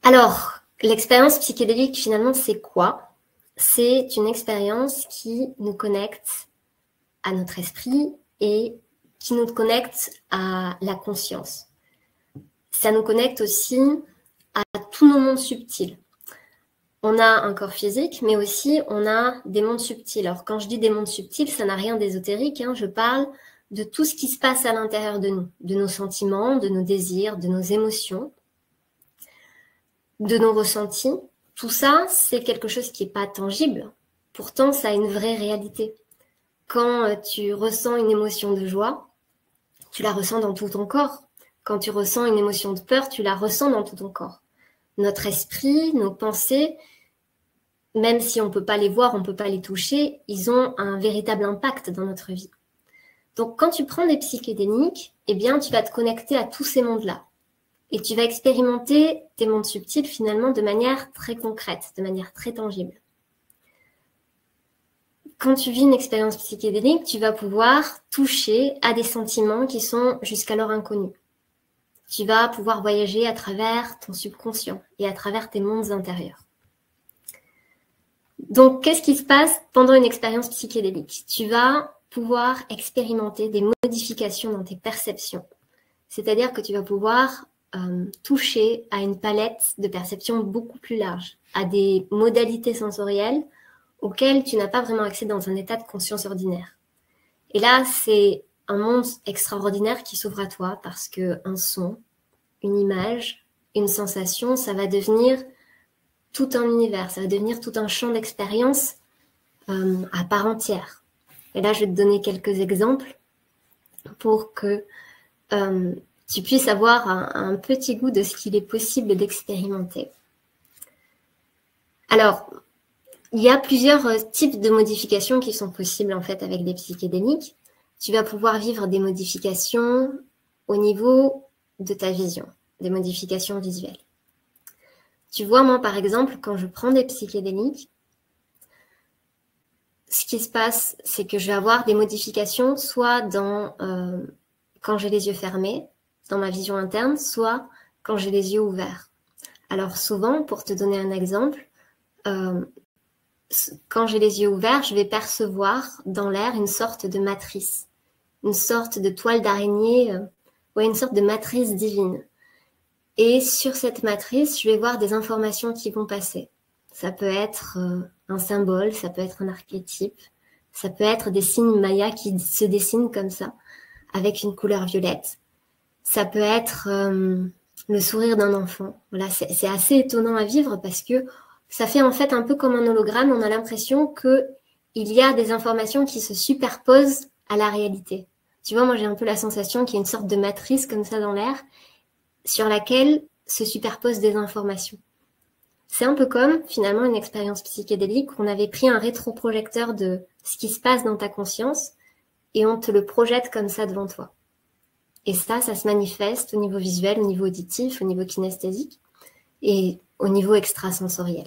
Alors, l'expérience psychédélique, finalement, c'est quoi? C'est une expérience qui nous connecte à notre esprit et qui nous connecte à la conscience. Ça nous connecte aussi à tous nos mondes subtils. On a un corps physique, mais aussi on a des mondes subtils. Alors quand je dis des mondes subtils, ça n'a rien d'ésotérique, hein, je parle de tout ce qui se passe à l'intérieur de nous, de nos sentiments, de nos désirs, de nos émotions, de nos ressentis. Tout ça, c'est quelque chose qui n'est pas tangible. Pourtant, ça a une vraie réalité. Quand tu ressens une émotion de joie, tu la ressens dans tout ton corps. Quand tu ressens une émotion de peur, tu la ressens dans tout ton corps. Notre esprit, nos pensées, même si on ne peut pas les voir, on ne peut pas les toucher, ils ont un véritable impact dans notre vie. Donc, quand tu prends des psychédéliques, eh bien, tu vas te connecter à tous ces mondes-là. Et tu vas expérimenter tes mondes subtils, finalement, de manière très concrète, de manière très tangible. Quand tu vis une expérience psychédélique, tu vas pouvoir toucher à des sentiments qui sont jusqu'alors inconnus. Tu vas pouvoir voyager à travers ton subconscient et à travers tes mondes intérieurs. Donc, qu'est-ce qui se passe pendant une expérience psychédélique? Tu vas pouvoir expérimenter des modifications dans tes perceptions. C'est-à-dire que tu vas pouvoir toucher à une palette de perceptions beaucoup plus large, à des modalités sensorielles auxquelles tu n'as pas vraiment accès dans un état de conscience ordinaire. Et là, c'est un monde extraordinaire qui s'ouvre à toi parce qu'un son, une image, une sensation, ça va devenir tout un univers, ça va devenir tout un champ d'expérience à part entière. Et là, je vais te donner quelques exemples pour que tu puisses avoir un petit goût de ce qu'il est possible d'expérimenter. Alors, il y a plusieurs types de modifications qui sont possibles en fait avec des psychédéliques. Tu vas pouvoir vivre des modifications au niveau de ta vision, des modifications visuelles. Tu vois, moi par exemple, quand je prends des psychédéliques, ce qui se passe, c'est que je vais avoir des modifications soit quand j'ai les yeux fermés, dans ma vision interne, soit quand j'ai les yeux ouverts. Alors souvent, pour te donner un exemple, quand j'ai les yeux ouverts, je vais percevoir dans l'air une sorte de matrice, une sorte de toile d'araignée, une sorte de matrice divine. Et sur cette matrice, je vais voir des informations qui vont passer. Ça peut être un symbole, ça peut être un archétype, ça peut être des signes mayas qui se dessinent comme ça, avec une couleur violette. Ça peut être le sourire d'un enfant. Voilà, c'est assez étonnant à vivre parce que ça fait en fait un peu comme un hologramme. On a l'impression qu'il y a des informations qui se superposent à la réalité. Tu vois, moi j'ai un peu la sensation qu'il y a une sorte de matrice comme ça dans l'air sur laquelle se superposent des informations. C'est un peu comme finalement une expérience psychédélique où on avait pris un rétroprojecteur de ce qui se passe dans ta conscience et on te le projette comme ça devant toi. Et ça se manifeste au niveau visuel, au niveau auditif, au niveau kinesthésique et au niveau extrasensoriel.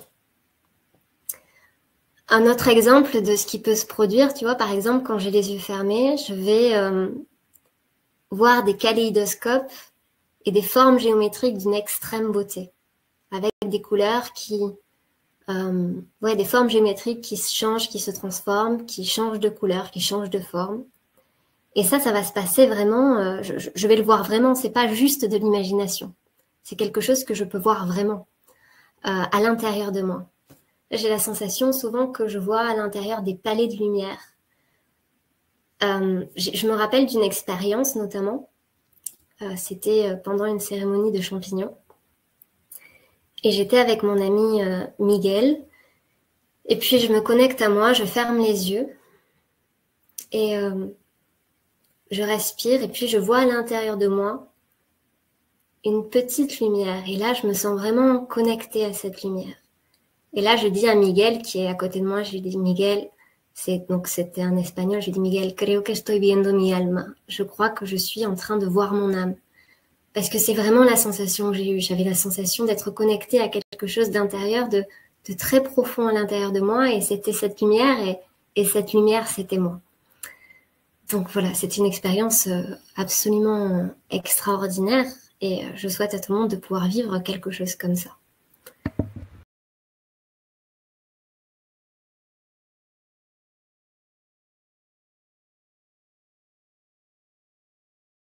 Un autre exemple de ce qui peut se produire, tu vois, par exemple, quand j'ai les yeux fermés, je vais voir des kaléidoscopes et des formes géométriques d'une extrême beauté, avec des couleurs des formes géométriques qui se changent, qui se transforment, qui changent de couleur, qui changent de forme. Et ça va se passer vraiment, je vais le voir vraiment, c'est pas juste de l'imagination. C'est quelque chose que je peux voir vraiment à l'intérieur de moi. J'ai la sensation souvent que je vois à l'intérieur des palais de lumière. Je me rappelle d'une expérience notamment, c'était pendant une cérémonie de champignons. Et j'étais avec mon ami Miguel. Et puis je me connecte à moi, je ferme les yeux. Et je respire et puis je vois à l'intérieur de moi une petite lumière. Et là, je me sens vraiment connectée à cette lumière. Et là, je dis à Miguel, qui est à côté de moi, je lui dis, Miguel, c'était un espagnol, je lui dis, Miguel, creo que estoy viendo mi alma. Je crois que je suis en train de voir mon âme. Parce que c'est vraiment la sensation que j'ai eue. J'avais la sensation d'être connectée à quelque chose d'intérieur, de très profond à l'intérieur de moi. Et c'était cette lumière, et cette lumière, c'était moi. Donc voilà, c'est une expérience absolument extraordinaire. Et je souhaite à tout le monde de pouvoir vivre quelque chose comme ça.